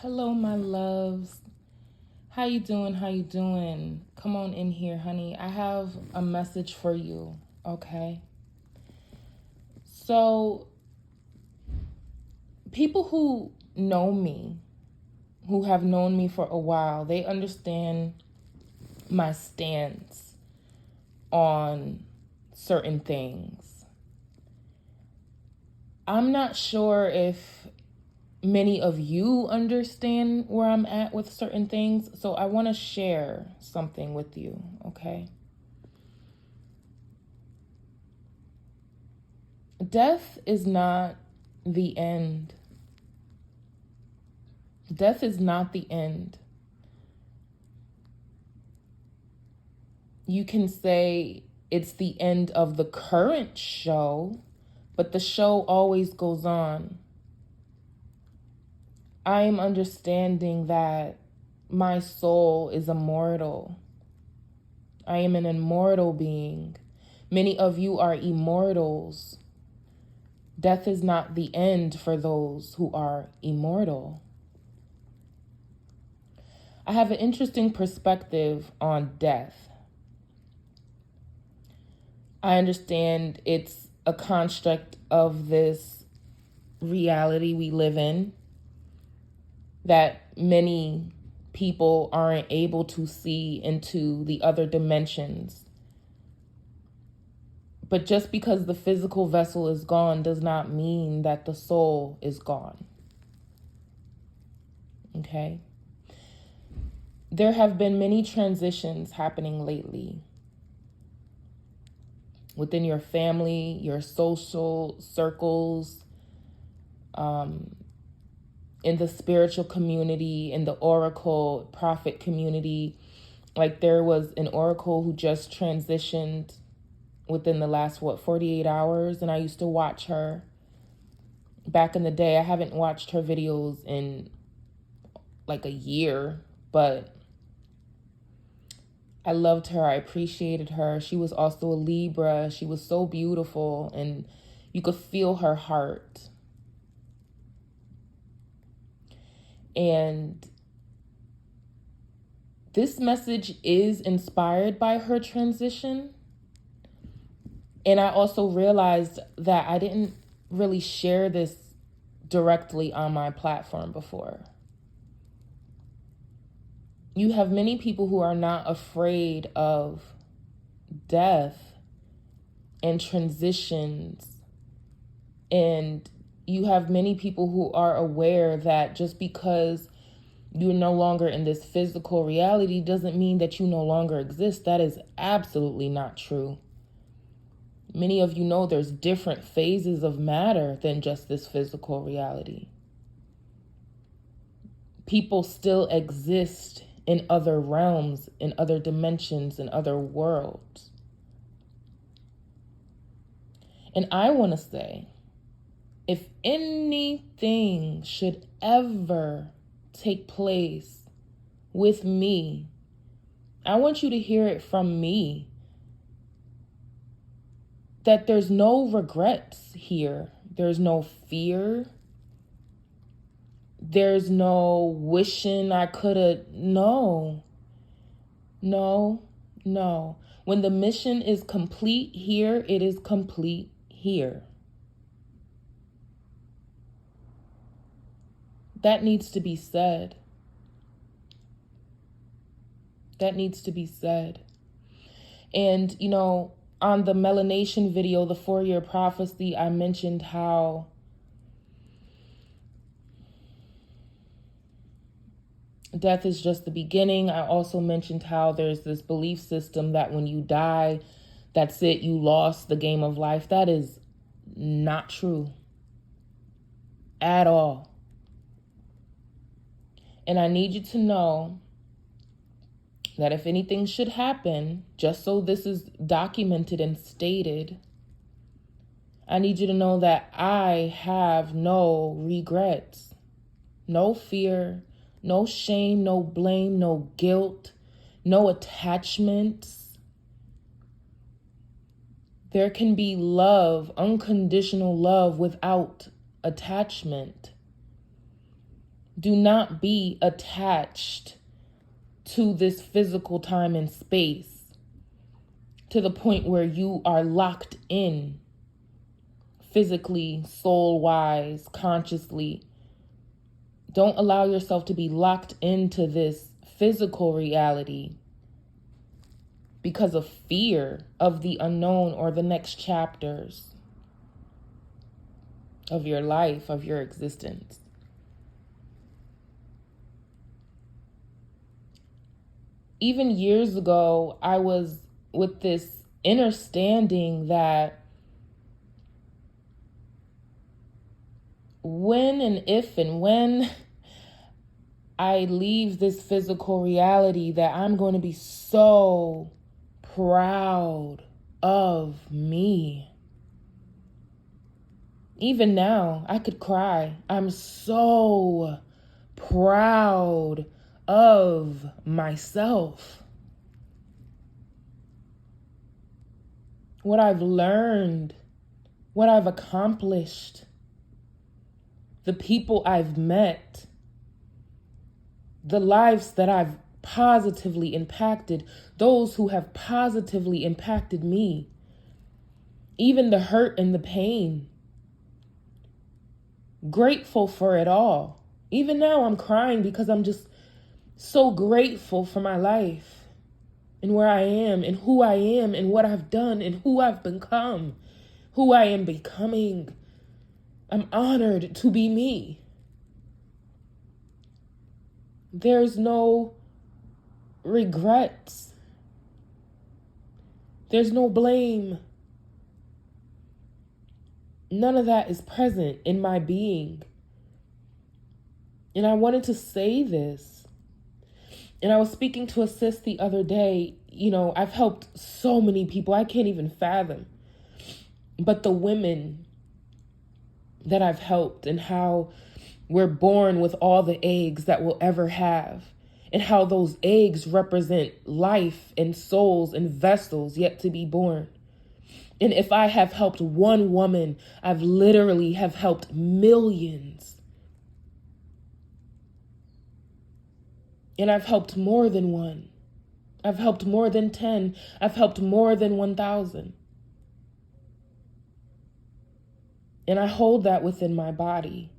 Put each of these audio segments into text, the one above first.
Hello, my loves. How you doing? How you doing? Come on in here, honey. I have a message for you, okay? So, people who know me, who have known me for a while, they understand my stance on certain things. I'm not sure if many of you understand where I'm at with certain things, so I want to share something with you, okay? Death is not the end. Death is not the end. You can say it's the end of the current show, but the show always goes on. I am understanding that my soul is immortal. I am an immortal being. Many of you are immortals. Death is not the end for those who are immortal. I have an interesting perspective on death. I understand it's a construct of this reality we live in that many people aren't able to see into the other dimensions. But just because the physical vessel is gone does not mean that the soul is gone. Okay? There have been many transitions happening lately within your family, your social circles, in the spiritual community, in the oracle prophet community. Like there was an oracle who just transitioned within the last, 48 hours. And I used to watch her back in the day. I haven't watched her videos in like a year, but I loved her. I appreciated her. She was also a Libra. She was so beautiful and you could feel her heart. And this message is inspired by her transition. And I also realized that I didn't really share this directly on my platform before. You have many people who are not afraid of death and transitions. And you have many people who are aware that just because you're no longer in this physical reality doesn't mean that you no longer exist. That is absolutely not true. Many of you know there's different phases of matter than just this physical reality. People still exist in other realms, in other dimensions, in other worlds. And I want to say, if anything should ever take place with me, I want you to hear it from me that there's no regrets here. There's no fear. There's no wishing I could have. No. When the mission is complete here, it is complete here. That needs to be said. That needs to be said. And, you know, on the melanation video, the 4-year prophecy, I mentioned how death is just the beginning. I also mentioned how there's this belief system that when you die, that's it, you lost the game of life. That is not true at all. And I need you to know that if anything should happen, just so this is documented and stated, I need you to know that I have no regrets, no fear, no shame, no blame, no guilt, no attachments. There can be love, unconditional love without attachment. Do not be attached to this physical time and space to the point where you are locked in physically, soul-wise, consciously. Don't allow yourself to be locked into this physical reality because of fear of the unknown or the next chapters of your life, of your existence. Even years ago, I was with this understanding that when and if and when I leave this physical reality, that I'm going to be so proud of me. Even now, I could cry. I'm so proud of myself. What I've learned, what I've accomplished, the people I've met, the lives that I've positively impacted, those who have positively impacted me, even the hurt and the pain. Grateful for it all. Even now I'm crying because I'm just so grateful for my life and where I am and who I am and what I've done and who I've become, who I am becoming. I'm honored to be me. There's no regrets. There's no blame. None of that is present in my being. And I wanted to say this. And I was speaking to a sis the other day. You know, I've helped so many people I can't even fathom. But the women that I've helped, and how we're born with all the eggs that we'll ever have, and how those eggs represent life and souls and vessels yet to be born. And if I have helped one woman, I've literally have helped millions. And I've helped more than one. I've helped more than 10. I've helped more than 1,000. And I hold that within my body.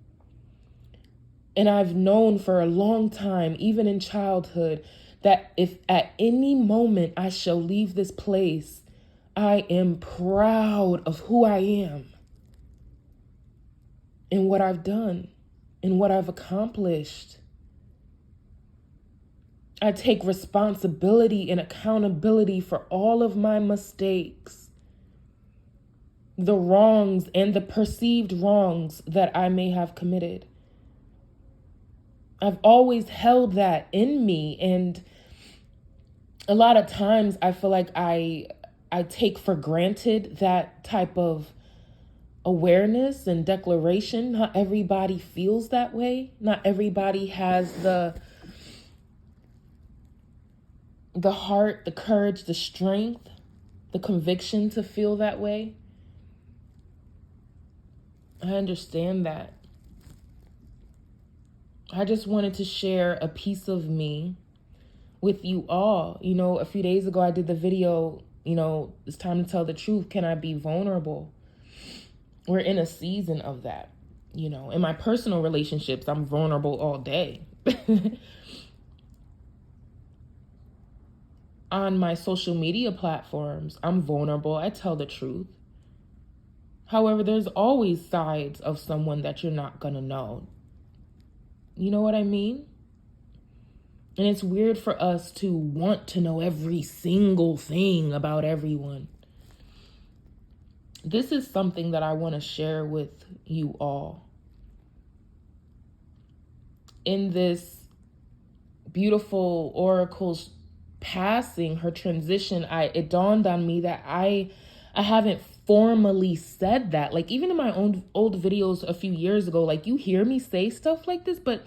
And I've known for a long time, even in childhood, that if at any moment I shall leave this place, I am proud of who I am and what I've done and what I've accomplished. I take responsibility and accountability for all of my mistakes, the wrongs and the perceived wrongs that I may have committed. I've always held that in me, and a lot of times I feel like I take for granted that type of awareness and declaration. Not everybody feels that way. Not everybody has the heart, the courage, the strength, the conviction to feel that way. I understand that. I just wanted to share a piece of me with you all. You know, a few days ago I did the video, you know, it's time to tell the truth. Can I be vulnerable? We're in a season of that. You know, in my personal relationships, I'm vulnerable all day. On my social media platforms, I'm vulnerable. I tell the truth. However, there's always sides of someone that you're not gonna know. You know what I mean? And it's weird for us to want to know every single thing about everyone. This is something that I want to share with you all. In this beautiful oracle's passing, her transition, it dawned on me that I haven't formally said that. Like, even in my own old videos a few years ago, like, you hear me say stuff like this, but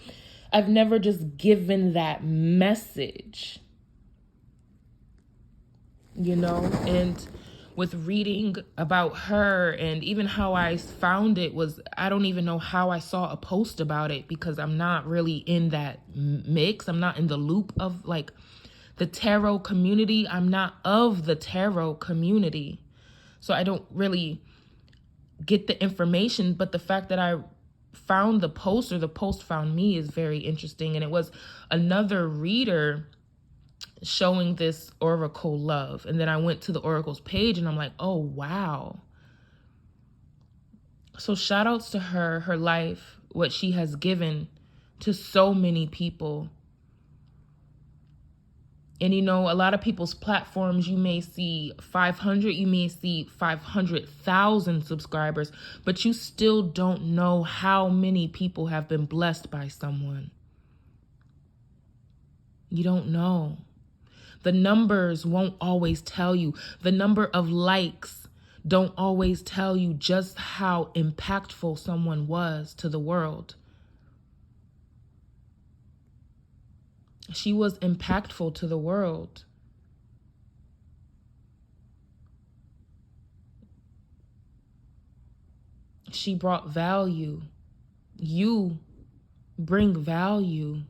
I've never just given that message, you know? And with reading about her, and even how I found it was, I don't even know how I saw a post about it, because I'm not really in that mix. I'm not in the loop of like the tarot community. I'm not of the tarot community. So I don't really get the information, but the fact that I found the post, or the post found me, is very interesting. And it was another reader showing this oracle love. And then I went to the oracle's page and I'm like, oh, wow. So shout outs to her, her life, what she has given to so many people. And you know, a lot of people's platforms, you may see 500, you may see 500,000 subscribers, but you still don't know how many people have been blessed by someone. You don't know. The numbers won't always tell you. The number of likes don't always tell you just how impactful someone was to the world. She was impactful to the world. She brought value. You bring value.